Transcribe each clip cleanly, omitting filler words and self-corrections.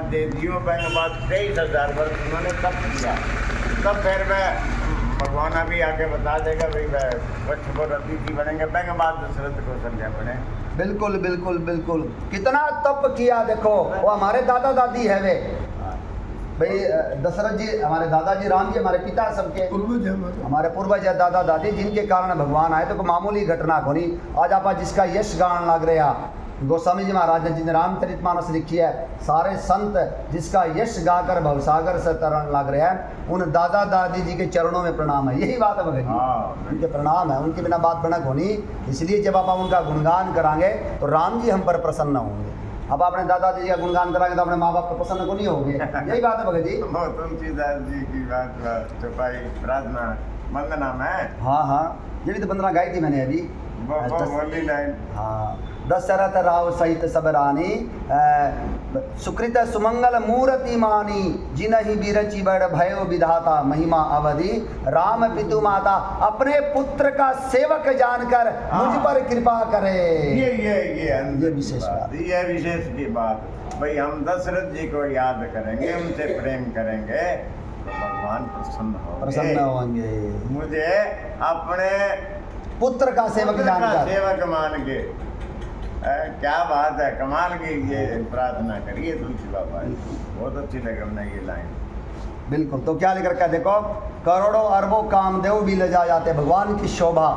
दे दियो। बैंक बाद 23,000 वर्ष उन्होंने तप किया। तब फिर वह भगवान अभी आके बता देगा भाई वह वृक्ष पर अतिथि बनेंगे। बैंक बाद दशरथ को संज्ञा बने। बिल्कुल बिल्कुल बिल्कुल। कितना तप किया देखो। वो हमारे दादा दादी है वे भाई दशरथ जी, हमारे दादाजी राम जी, हमारे पिता सबके हमारे पूर्वज है दादा दादी, जिनके कारण भगवान आए। तो कोई मामूली घटना को नहीं। आज आप जिसका यश गान लग रहा, गोस्वामी जी महाराज ने जिन रामचरितमानस लिखी है, सारे संत जिसका यश गाकर भवसागर से तरण लग रहे हैं, उन दादा दादी जी के चरणों में प्रणाम है। यही बात है भगत जी, उनके प्रणाम है। उनके बिना बात बनक होनी। इसलिए जब आप उनका गुणगान कराएंगे तो राम जी हम पर प्रसन्न होंगे। अब आपने दादाजी का गुणगान कराएंगे तो अपने माँ बाप को प्रसन्न को नहीं होंगे। यही बात है भगत जी। तुलसीदास जी की बात छुपाई प्रार्थना वंदना में। हाँ हाँ, ये भी तो वंदना गाई थी मैंने अभी। हाँ, दशरथ राव सहित सब रानी, सुकृत सुमंगल मूर्ति मानी, जिनहि बिरचि बड़ भयो विधाता, महिमा अवधि राम पितु माता, अपने पुत्र का सेवक जानकर मुझ पर कृपा करे। ये विशेष बात, ये विशेष की बात। भाई हम दशरथ जी को याद करेंगे, उनसे प्रेम करेंगे तो भगवान प्रसन्न होंगे। मुझे अपने पुत्र का सेवक जानकर, सेवक मान के। क्या बात है, कमाल की ये प्रार्थना करिए तुलसी बाबा। बहुत अच्छी लगे हमने ये लाइन। बिल्कुल। तो क्या लिख रखा है देखो, करोड़ों अरबों कामदेव भी लजा जाते। भगवान की शोभा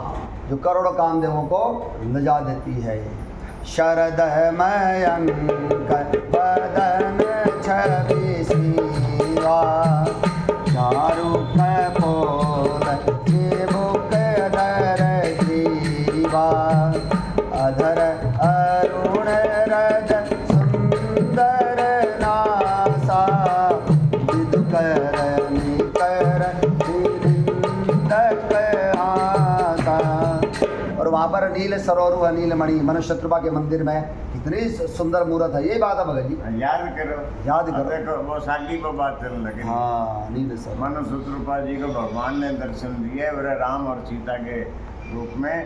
जो करोड़ों कामदेवों को लजा देती है। शरद मयंक बदन छवि सीवा, चारु कपोल के बुक दर जीवा, अधर अरुण रज सुंदर नासा, विदुकर निकर विरिंदक आसा। और वहाँ पर नील सरोरु है, नीलमणि, मनुष्य शत्रुपा के मंदिर में कितनी सुंदर मूर्त है। ये बात है भगत जी, याद करो याद करो। देखो वो साली को बात चलने लगी। हाँ, नील सरोरु। मनुष्य शत्रुपा जी को भगवान ने दर्शन दिए और राम और सीता के रूप में।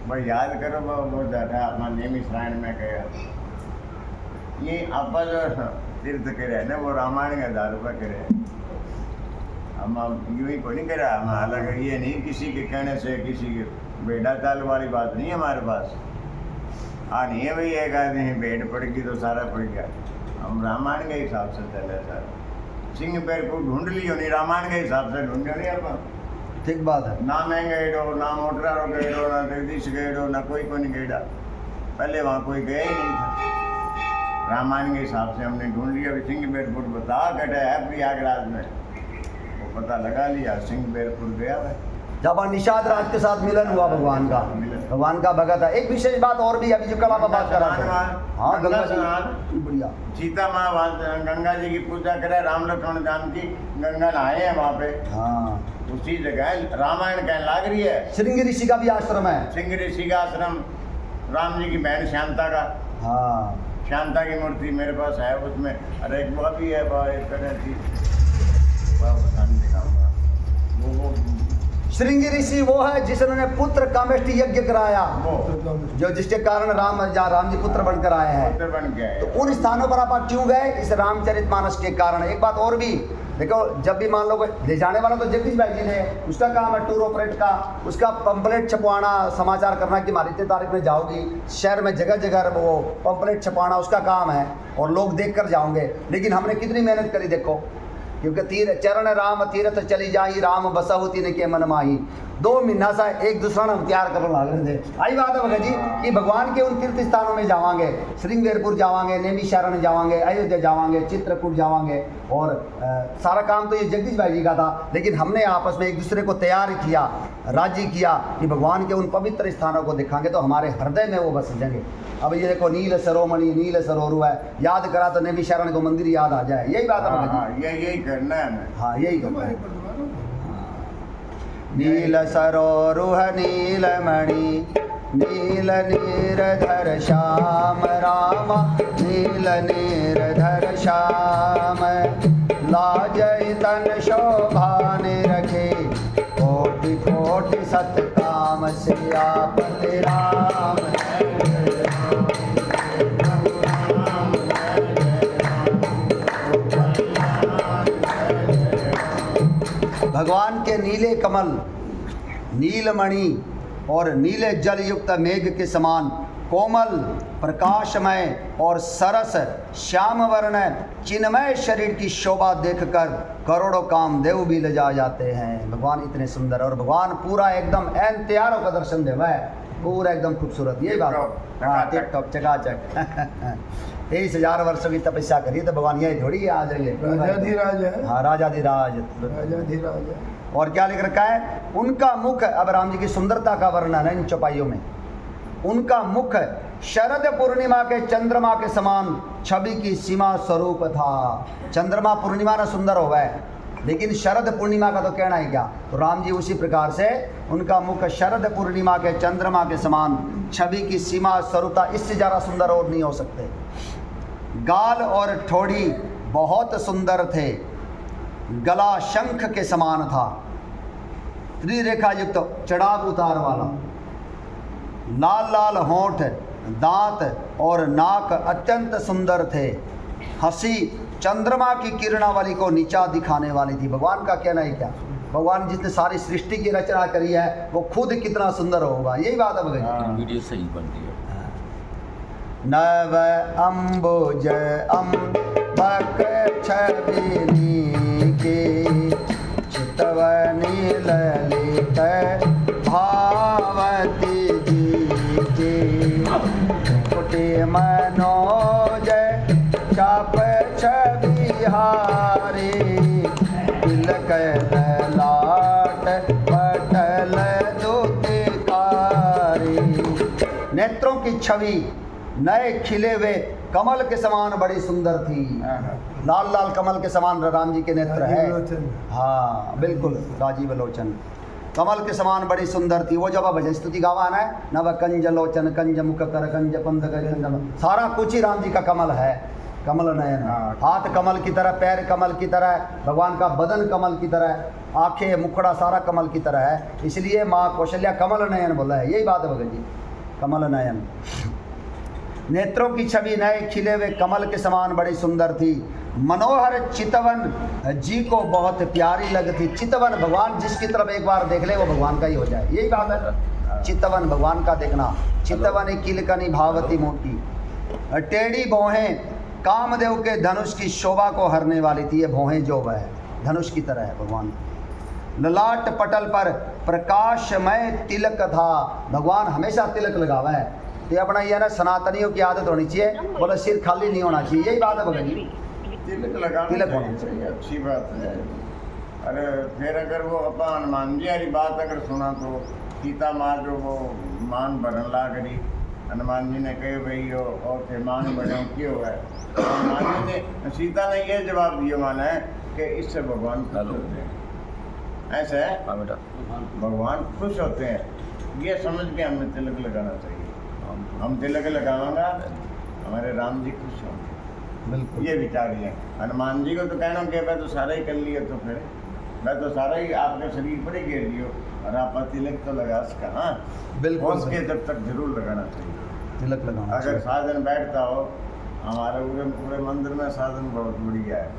भाई याद करो वो जाता अपना नेमी श्राइन में गया। ये आप जो तीर्थ करे ना वो रामायण के 1000 रुपये करे। हम यूँ ही को नहीं करा हम। हालांकि ये नहीं किसी के कहने से, किसी के बेड़ा चाल वाली बात नहीं है हमारे पास। हाँ नहीं है भाई, एक आदमी भेड़ पड़ गई तो सारा पड़ गया। हम रामायण के हिसाब से चले सर। सिंह पैर को ढूंढ लियो नहीं, रामायण के हिसाब से ढूंढो नहीं आप। ठीक बात है। ना महंगा गेड़ो, ना मोटरारो गेड़ो, ना जगदीश गेड़ो, ना कोई को नहीं गेड़ा। पहले वहाँ कोई गया ही नहीं था। रामायण के हिसाब से हमने ढूंढ लिया। सिंह बेरपुर बता कटे है प्रयागराज में, वो पता लगा लिया सिंह बेरपुर गया है। जब निषाद राज के साथ मिलन हुआ भगवान का, भगवान का भगत है। एक विशेष बात और भी अभी जो कल आप बात करा थे। हाँ, गंगा स्नान बढ़िया। सीता माँ गंगा जी की पूजा करे, राम लक्ष्मण जानकी गंगा नहाए हैं वहाँ पे। हाँ, उसी जगह रामायण कहने लग रही है। श्रृंग ऋषि का भी आश्रम है। श्रृंग ऋषि का आश्रम, राम जी की बहन शांता का। हाँ, शांता की मूर्ति मेरे पास है। उसमें अरे एक वो भी है, एक तरह की दिखाऊंगा। वो श्रृंग ऋषि वो है जिसने पुत्र कामेष्टि यज्ञ कराया, जो जिसके कारण राम जी पुत्र बनकर आए हैं। तो उन स्थानों पर आप क्यों गए? इस रामचरितमानस के कारण। एक बात और भी देखो, जब भी मान लो ले जाने वाला तो जगदीश भाई जी ने, उसका काम है टूर ऑपरेट का, उसका पंपलेट छपवाना, समाचार करना कि हमारी इतनी तारीख में जाओगी। शहर में जगह जगह वो पंपलेट छपवाना उसका काम है और लोग देख कर जाओगे। लेकिन हमने कितनी मेहनत करी देखो, क्योंकि चरण राम तीर्थ चली जाई, राम बसहु तिन के मन माही। 2 महीना सा एक दूसरा ने तैयार कर ला रहे थे। आई बात है भगत जी कि भगवान के उन तीर्थ स्थानों में जावांगे, श्रृंगेरपुर जावांगे, नैमिषारण्य जावांगे, अयोध्या जावांगे, चित्रकूट जावांगे। और सारा काम तो ये जगदीश भाई जी का था, लेकिन हमने आपस में एक दूसरे को तैयार किया, राजी किया कि भगवान के उन पवित्र स्थानों को दिखाएंगे तो हमारे हृदय में वो बस जाएंगे। अब ये देखो नील सरोमणि, नील सरोरु है, याद करा तो नैमिषारण्य को मंदिर याद आ जाए। यही बात है भगत जी। यही करना है हमें। हाँ, यही करना है। नील सरोरुह नीलमणि, नील नीरधर श्याम रामा, नील नीरधर श्याम। लाजय तन शोभा निरखे, कोटि कोटि सतकाम सियापति राम। भगवान के नीले कमल, नीलमणि और नीले जल युक्त मेघ के समान कोमल, प्रकाशमय और सरस श्याम वर्ण चिन्मय शरीर की शोभा देखकर करोड़ों कामदेव भी लजा जाते हैं। भगवान इतने सुंदर, और भगवान पूरा एकदम एन तैयारों का दर्शन दे, वह पूरा एकदम खूबसूरत। यही बात, हाँ, टिप टॉप चकाचक। 23,000 वर्षों की तपस्या करिए तो भगवान यही थोड़ी आ जाएंगे। राजाधिराज है। हाँ, राजाधिराज। राजाधिराज है। और क्या लिख रखा है? उनका मुख, अब राम जी की सुंदरता का वर्णन है इन चौपाइयों में। उनका मुख शरद पूर्णिमा के चंद्रमा के समान छवि की सीमा स्वरूप था। चंद्रमा पूर्णिमा ना सुंदर हो गए, लेकिन शरद पूर्णिमा का तो कहना है क्या। तो राम जी उसी प्रकार से उनका मुख शरद पूर्णिमा के चंद्रमा के समान छवि की सीमा स्वरूपता, इससे ज़्यादा सुंदर और नहीं हो सकते। गाल और ठोड़ी बहुत सुंदर थे, गला शंख के समान था, त्रिरेखा युक्त चढ़ाव उतार वाला, लाल लाल होंठ, दांत और नाक अत्यंत सुंदर थे। हंसी चंद्रमा की किरणावली को नीचा दिखाने वाली थी। भगवान का कहना है क्या, भगवान जिसने सारी सृष्टि की रचना करी है वो खुद कितना सुंदर होगा। यही बात है भगवान। वीडियो सही बन रही है। नव अम्बुज अम्बक छबिनी के चितवनी ललित भावती जी के कुटी मनोज चाप छबिहारी तिलक लाट पटल दुतिकारी। नेत्रों की छवि नए खिले हुए कमल के समान बड़ी सुंदर थी। लाल लाल कमल के समान राम जी के नेत्र है। हाँ बिल्कुल, राजीव लोचन कमल के समान बड़ी सुंदर थी। वो जब भजन स्तुति गावान है, नव कंज लोचन कंज मुख कर कंज पंथ कर, सारा कुछ ही राम जी का कमल है। कमल नयन, हाथ कमल की तरह, पैर कमल की तरह, भगवान का बदन कमल की तरह, आंखें मुखड़ा सारा कमल की तरह है। इसलिए माँ कौशल्या कमल नयन बोला है। यही बात है भगत जी, कमल नयन। नेत्रों की छवि नए खिले हुए कमल के समान बड़ी सुंदर थी। मनोहर चितवन जी को बहुत प्यारी लगती। चितवन, भगवान जिसकी तरफ एक बार देख ले वो भगवान का ही हो जाए। यही बात है, चितवन भगवान का देखना। चितवन किलकनी भावती मोटी, टेढ़ी भौहें कामदेव के धनुष की शोभा को हरने वाली थी। ये भौहें जो वह है धनुष की तरह है भगवान। ललाट पटल पर प्रकाशमय तिलक था। भगवान हमेशा तिलक लगावा है। ये अपना ये ना सनातनियों की आदत होनी चाहिए, बोले सिर खाली नहीं होना चाहिए। यही बात है भगत जी, तिलक लगाना तिलक होना चाहिए, अच्छी बात है। अरे फिर अगर वो अपन हनुमान जी वाली बात अगर सुना तो सीता माँ जो वो मान भरन ला करी, हनुमान जी ने कहे भाई और थे मान बढ़ो क्यों है। हनुमान जी ने, सीता ने ये जवाब दिया माना है कि इससे भगवान खुश होते हैं। ऐसा है, भगवान खुश होते हैं। ये समझ के हमें तिलक लगाना चाहिए। हम तिलक लगावांगा हमारे राम जी खुश होंगे। बिल्कुल, ये विचार है। हनुमान जी को तो कहना कि मैं तो सारा ही कर लिया, तो फिर मैं तो सारा ही आपका शरीर पर ही घेर लियो और आप तिलक तो लगा सका। हाँ बिल्कुल, हो सके जब तक जरूर लगाना चाहिए तिलक लगाना अगर चाहिए। साधन बैठता हो। हमारे पूरे मंदिर में साधन बहुत बढ़िया है।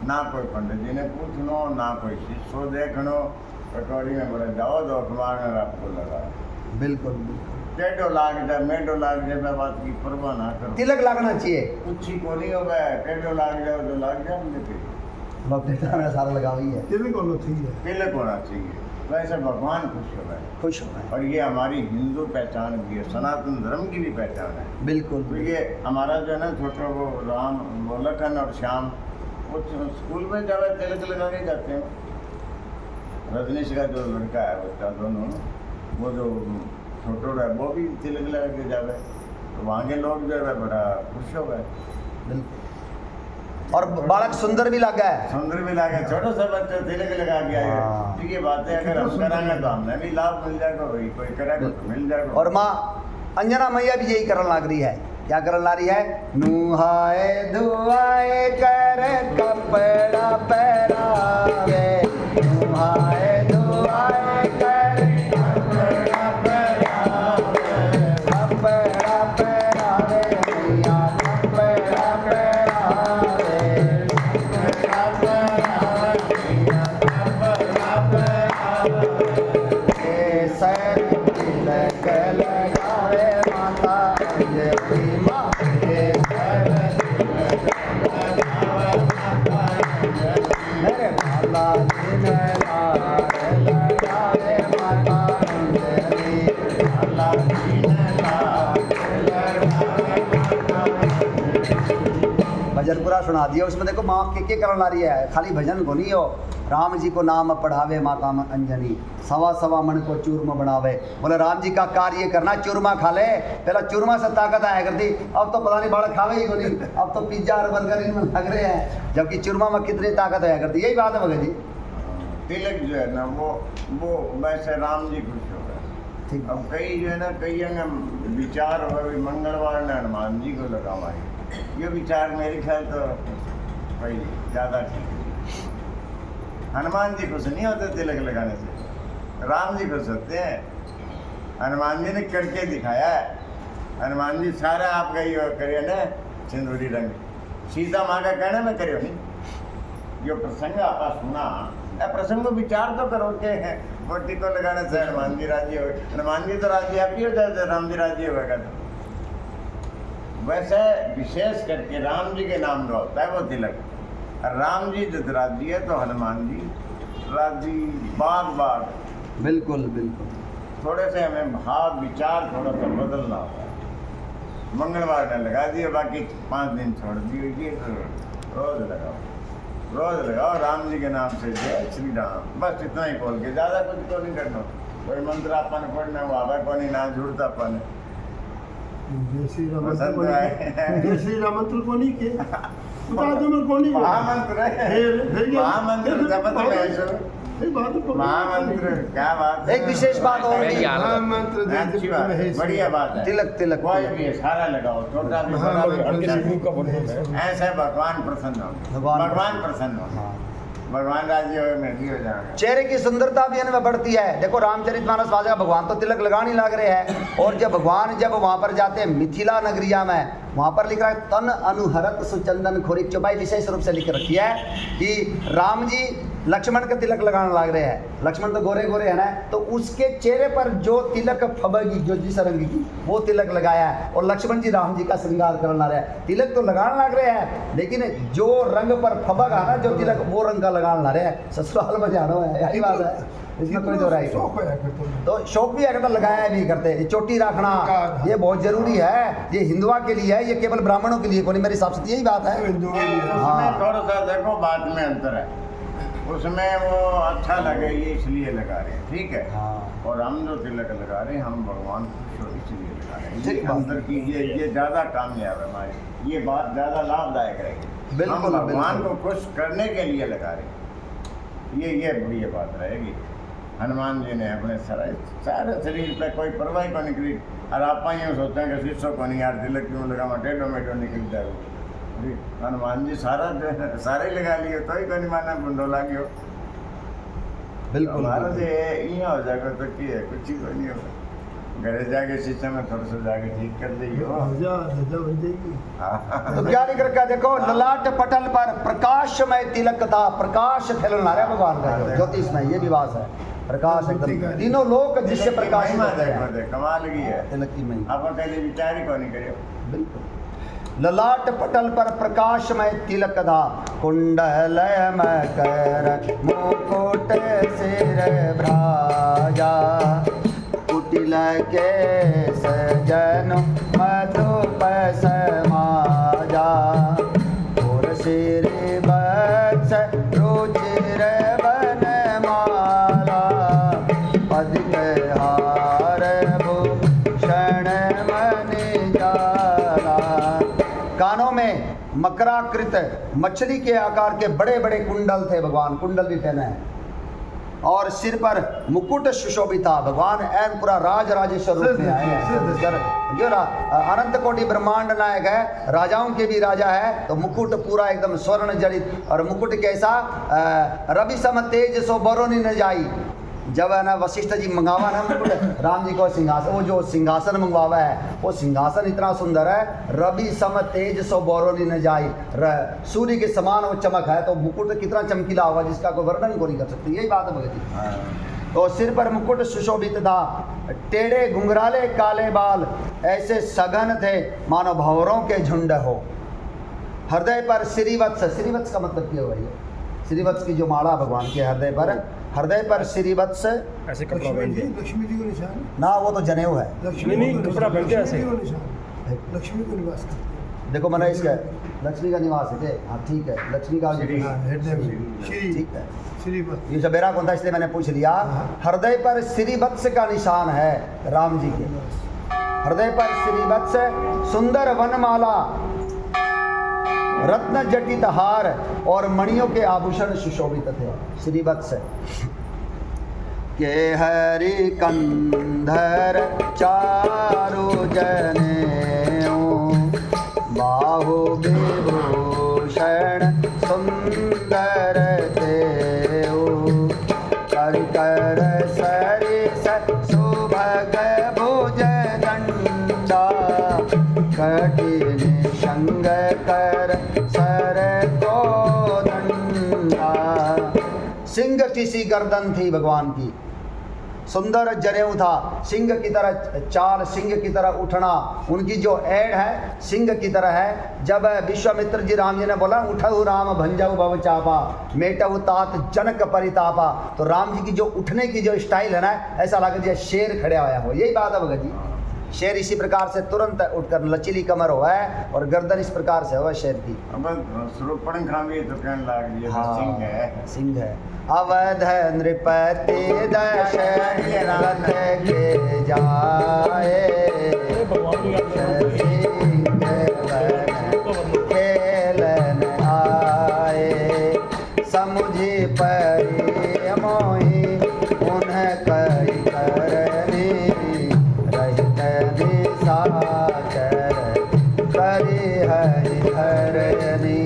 ना कोई पंडित जी ने पूछनो, ना कोई शिष्य देखनो, कटोरी में बड़े जाओ दो अखबार आपको लगा। बिल्कुल बिल्कुल, टेढ़ो लाग जाए मेढ़ो लाग जाए, मैं बात की परवाह ना करो। तिलक लगना चाहिए। कुछ ही को नहीं हो गया, टेढ़ो लाग जाओ तो लाग जाए मुझे। भक्त ने सारा लगा हुई है। तिलक होना चाहिए। तिलक होना चाहिए, वैसे भगवान खुश हो गए। खुश हो गए। और ये हमारी हिंदू पहचान भी है, सनातन धर्म की भी पहचान है। बिल्कुल तो ये हमारा जो है ना छोटा वो राम वो लखन और श्याम, वो स्कूल में जावे तिलक लगा के जाते हैं। रजनीश का जो लड़का है बच्चा दोनों, वो जो छोटा है वो भी तिलक लगा के जावे, तो वहाँ के लोग जो है बड़ा खुश हो गए। बिल्कुल, और बालक सुंदर भी लगा है। सुंदर भी लगा, छोटा सा बच्चा तिलक लगा के आएगा। हाँ। ठीक है बात है, अगर हम कराएंगे तो हमें भी लाभ मिल जाएगा, वही कोई करेगा तो मिल जाएगा। और माँ अंजना मैया भी यही करने लग रही है। क्या करने ला रही है? नुहाए धुआए कर कपड़ा पहरावे, नुहाए धुआए कर कपड़ा पहरावे, कपड़ा पहरावे मैया कपड़ा पहरावे, कपड़ा पहरावे मैया कपड़ा सुना दिया। उसमें देखो माँ के करने ला रही है, खाली भजन को नहीं हो। राम जी को नाम पढ़ावे माता अंजनी, सवा सवा मन को चूरमा बनावे। बोले राम जी का कार्य करना, चूरमा खा ले। पहला चूरमा से ताकत आया करती, अब तो पता नहीं बालक खावे ही को नहीं, अब तो पिज्जा और बर्गर इनमें लग रहे हैं, जबकि चूरमा में कितनी ताकत आया करती। यही बात है भगत जी। तिलक जो है ना वो वैसे राम जी खुश हो गए। ठीक। अब कई जो है ना, कई विचार हो गए मंगलवार ने हनुमान जी को लगावा, ये विचार मेरे ख्याल तो भाई ज़्यादा ठीक है। हनुमान जी खुश नहीं होते तिलक लगाने से, राम जी खुश होते हैं। हनुमान जी ने करके दिखाया है। हनुमान जी सारा आप गई करिए ना सिंदूरी रंग, सीता माँ का कहना में करियो नहीं। जो प्रसंग आपा सुना, प्रसंग को विचार तो करो के मोटी को लगाने से हनुमान जी राजी हो। हनुमान जी तो राजी आप ही हो जाते, राम जी राजी होगा। वैसे विशेष करके राम जी के नाम जो होता है वो तिलक, राम जी जब राजी है तो हनुमान जी राजी बाग बाग। बिल्कुल बिल्कुल। थोड़े से हमें भाव विचार थोड़ा सा बदलना होता है। मंगलवार ने लगा दिए, बाकी 5 दिन छोड़ दिए, ये रोज लगाओ, रोज लगाओ राम जी के नाम से जय श्री राम, बस इतना ही बोल के, ज़्यादा कुछ तो नहीं करना। कोई मंत्र अपन पढ़ना हुआ है को नहीं, ना जुड़ता अपन जय श्री राम मंत्र पसंद को आए। नहीं, जय श्री राम मंत्र को नहीं के बता दो मैं कौन नहीं महामंत्र है, महामंत्र जपत में ऐसो महामंत्र, क्या बात है। एक विशेष बात और भी, महामंत्र अच्छी बात है, बढ़िया बात है। तिलक तिलक कोई भी है, सारा लगाओ, छोटा भी बड़ा भी, ऐसे भगवान प्रसन्न हो, भगवान प्रसन्न हो, भगवान राजी हो, मैं भी हो जाऊंगा। चेहरे की सुंदरता भी इनमें बढ़ती है। देखो रामचरितमानस वाचा भगवान तो तिलक लगाने लग रहे हैं, और जब भगवान जब वहाँ पर जाते हैं मिथिला नगरिया में, वहाँ पर लिख रहा है तन अनुहरत सुचंदन खोरिक चौपाई विशेष रूप से लिख रखी है कि राम जी लक्ष्मण का तिलक लगाने लग रहे हैं। लक्ष्मण तो गोरे गोरे है ना, तो उसके चेहरे पर जो तिलक फबगी, जो जिस रंग की, वो तिलक लगाया है, और लक्ष्मण जी राम जी का श्रृंगार करने लग रहे हैं। तिलक तो लगाने लग रहे हैं, लेकिन जो रंग पर फबग है ना, जो तिलक, वो रंग का लगाने लग रहे हैं। ससुराल में जाना है, यही बात है, इसमें कोई दो राय नहीं। तो शौक भी अगर लगाया भी करते, ये चोटी रखना ये बहुत जरूरी है, ये हिंदुआ के लिए है, ये केवल ब्राह्मणों के लिए कोई नहीं, मेरे हिसाब से यही बात है। उसमें थोड़ा सा देखो बात में अंतर है, उसमें वो अच्छा लगे ये इसलिए लगा रहे हैं, ठीक है। हाँ। और हम जो तिलक लगा रहे हैं, हम भगवान को इसलिए लगा रहे हैं, ठीक ये बात। अंदर कीजिए, ये ज़्यादा कामयाब है हमारी, ये बात ज़्यादा लाभदायक रहेगी। बिल्कुल, हम भगवान बिल्कुल। को खुश करने के लिए लगा रहे हैं, ये बढ़िया बात रहेगी। हनुमान जी ने अपने सारे शरीर पे कोई परवाह को निकली, और आप यूँ सोचते हैं कि शिष्यों को नहीं यार तिलक क्यों लगा, टेढ़ो मेढ़ो निकल जाए। हनुमान जी सारे लगा लिए, तो ही नहीं माना बुंडो लागियो। बिल्कुल हमारा जो यहाँ हो जाएगा तो क्या है, कुछ ही को नहीं होगा। घरे जाके शीशे में थोड़ा सा जाके ठीक कर देगी। तो क्या लिख रखा है, देखो ललाट पटल पर प्रकाशमय तिलक था, प्रकाश फैलना रहा भगवान का, जो ज्योतिष में ये भी बात है, प्रकाश एकदम तीनों लोक जिससे प्रकाश कमाल की है तिलक की महिमा। आप पहले विचार ही को नहीं करियो। बिल्कुल। ललाट पटल पर प्रकाशमय तिलक था, कुंडल मकर मुकुट सिर भ्राजा, कुटिल के सजन मधुप समाजा, और सिर बक्ष रुचिर बनमाला, पदिक हार भूषण मणि जाला। कानों में मकराकृत मछली के आकार के बड़े बड़े कुंडल थे, भगवान कुंडल भी पहने हैं, और सिर पर मुकुट सुशोभित था। भगवान एन पूरा राज राजेश्वर रूप में आए हैं, जो अनंत कोटि ब्रह्मांड नायक है, राजाओं के भी राजा है, तो मुकुट पूरा एकदम स्वर्ण जड़ित, और मुकुट कैसा, रवि सम तेज सो बरोनी न जाई। जब है ना वशिष्ठ जी मंगावा ना मुकुट राम जी को सिंहासन, वो जो सिंहासन मंगवावा है, वो सिंहासन इतना सुंदर है, रवि सम तेज सो बौरोनी न जाई, सूर्य के समान वो चमक है, तो मुकुट कितना चमकीला होगा जिसका कोई वर्णन को नहीं कर सकते। यही बात है भगत जी। तो सिर पर मुकुट सुशोभित था, टेढ़े घुंघराले काले बाल ऐसे सघन थे मानो भंवरों के झुंड हो। हृदय पर श्रीवत्स, श्रीवत्स का मतलब क्या हुआ, श्रीवत्स की जो माला भगवान के हृदय पर श्रीवत्स ऐसे कपड़ा पहन के लक्ष्मी जी को निशान, ना, वो तो जनेऊ है। लक्ष्मी नहीं, कपड़ा पहन के ऐसे। लक्ष्मी को निवास करते हैं। देखो मैंने इसका लक्ष्मी का निवास है हाँ ठीक है लक्ष्मी का श्री। हाँ, हृदय में श्री ठीक है श्रीवत्स। ये सब मेरा कौन था इसलिए मैंने पूछ लिया। हृदय पर श्रीवत्स का निशान है राम जी के, हृदय पर श्रीवत्स, सुंदर वनमाला, रत्न जटित हार और मणियों के आभूषण सुशोभित थे। श्रीवत्स के हरि कंधर चारु जनेऊ, बाहु विभूषण सुंदर देऊ, कर कर सरिस सुभग भुज दंडा, कठिन संग कर सर को दंडा। सिंह की सी गर्दन थी भगवान की, सुंदर जनेऊ था, सिंह की तरह चाल, सिंह की तरह उठना, उनकी जो एड़ है सिंह की तरह है। जब विश्वामित्र जी राम जी ने बोला उठहु राम भंजऊ भव चापा, मेटहु तात जनक परितापा, तो राम जी की जो उठने की जो स्टाइल है ना, ऐसा लगा जैसे शेर खड़ा होया हो। यही बात है भगत जी, शेर इसी प्रकार से तुरंत उठकर लचीली कमर हो है और गर्दन इस प्रकार से हो शेर की। अब शूर्पणखा भी तो कहने लग गई हाँ, सिंह है। सिंह है। अवध नृपति दशरथ के जाए, सिंह वन खेलन आए, समुझी परि मोहि उन्ह कई करनी, रहित निशाचर करि हरि धरनी।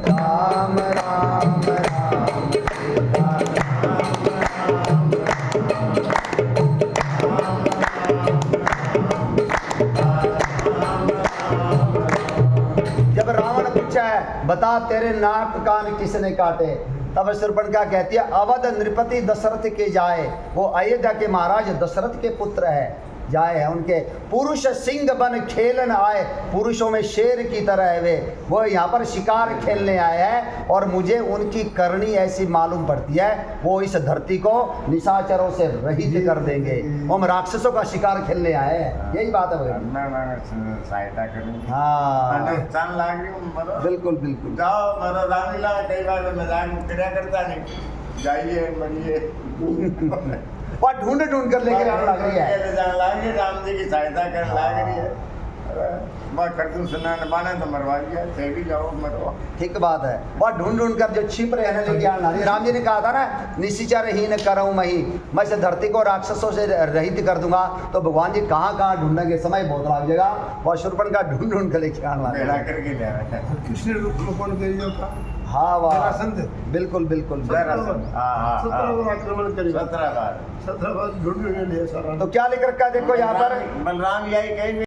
राम राम राम सीता जब रावण पूछा है बता तेरे नाक कान किसने काटे, तब शूर्पणखा कहती है अवध नृपति दशरथ के जाए, वो अयोध्या के महाराज दशरथ के पुत्र है, जाए हैं उनके। पुरुष सिंह बन खेलन आए, पुरुषों में शेर की तरह है वे, वो यहाँ पर शिकार खेलने आए हैं और मुझे उनकी करनी ऐसी मालूम पड़ती है, वो इस धरती को निशाचरों से रहित कर देंगे, हम राक्षसों का शिकार खेलने आए हैं। यही बात है भैया। मैं सहायता करूँगी। हाँ चांद लाग रही हूँ मतलब बिल्कुल बिल्कुल। जाओ मतलब रामलीला कई बार मजाक करया करता नहीं, जाइए बढ़िए और ढूंढ ढूंढ कर लेकर आने लग रही है। राम जी की सहायता करने लग रही है। मैं कर दूं सुना माने तो मरवा दिया, थे भी जाओ मरवा। ठीक बात है, वह ढूंढ ढूंढ कर जो छिप रहे हैं लेके आना। राम जी ने कहा था ना निशिचर हीन करऊं मही, मैं इस धरती को राक्षसों से रहित कर दूंगा, तो भगवान जी कहाँ कहाँ ढूंढेंगे, समय बहुत लग जाएगा, और शूर्पणखा ढूंढ ढूंढ कर लेके आना मेला करके ले आया। कृष्ण रूप में कौन करियो था? हाँ वाह जरासंध। बिल्कुल बिल्कुल। जरासंध, हाँ 17 बार आक्रमण करियो, 17 बार। 17 बार ढूंढ लिए सारा। तो क्या लिख रखा है देखो यहाँ पर, बलराम यही कहेंगे।